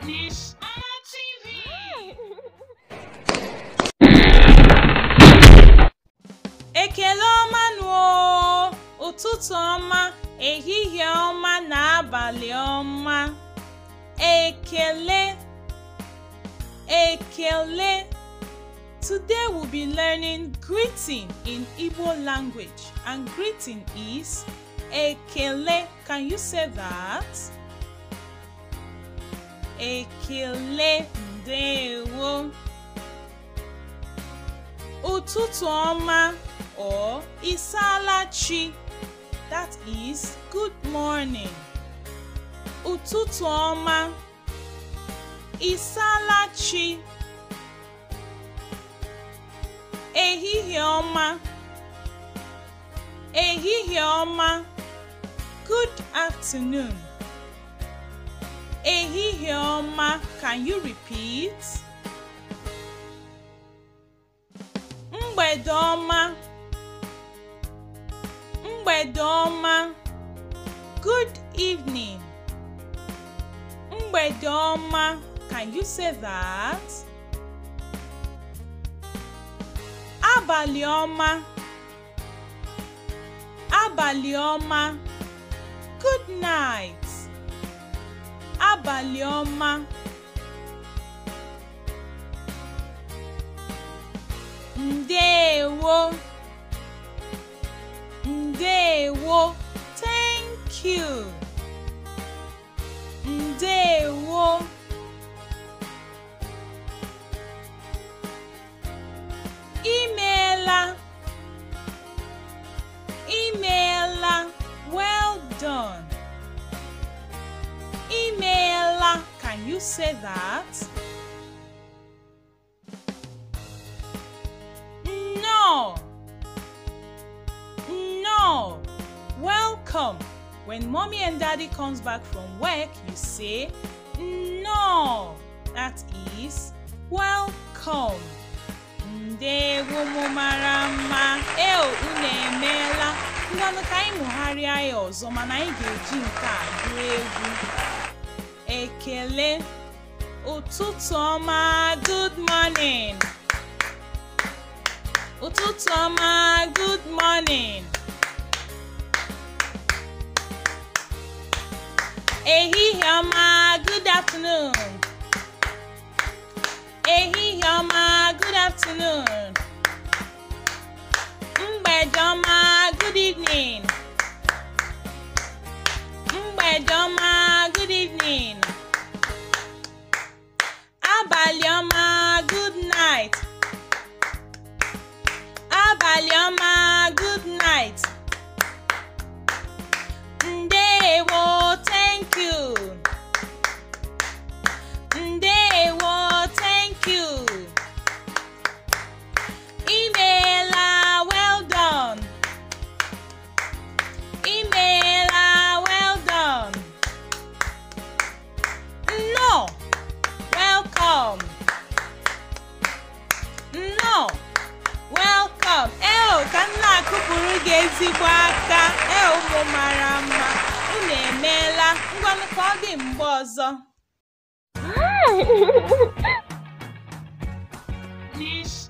Ness-ana TV. Ekele ọma nụ, ụtụtụ ọma, ehihie ọma na abalị ọma. Ekele. Ekele. Today we'll be learning greeting in Igbo language, and greeting is Ekele. Can you say that? Ekele ndewo. Ụtụtụ ọma or Isalachi, that is good morning. Ụtụtụ ọma, Isalachi. Ehihie ọma, ehihie ọma, good afternoon. Ehihie ọma, can you repeat? Mgbede ọma, mgbede ọma, good evening. Mgbede ọma, can you say that? Abalị ọma, abalị ọma, good night. Abalị ọma. Ndewo, ndewo, thank you. Ndewo. Imeela, imeela, well done. Imeela, can you say that? No, no, welcome. When mommy and daddy comes back from work, you say no, that is welcome. Ndewo mara mma, unu emeela. Ngwanụ ka anyị mụgharịa ya ọzọ, mana anyị ga-eji nke a gụọ egwu. Ekele. Ụtụtụ ọma, good morning. Ụtụtụ ọma, good morning. Ehihie ọma, good afternoon. Ehihie ọma, good afternoon. Mgbede ọma, good evening. Mgbede ọma, good evening. Abalị ọma, good night. Abalị ọma, good night. Ndewo, thank you. Ndewo, thank you. Imeela, well done. Imeela, well done. No, welcome. No, welcome. Ka nna akụpụrụ gị ezigbo aka. Ụmụ mara mma, unu emeela. Ngwanụ ka ọ dị mgbe ọzọ. Ness-ana.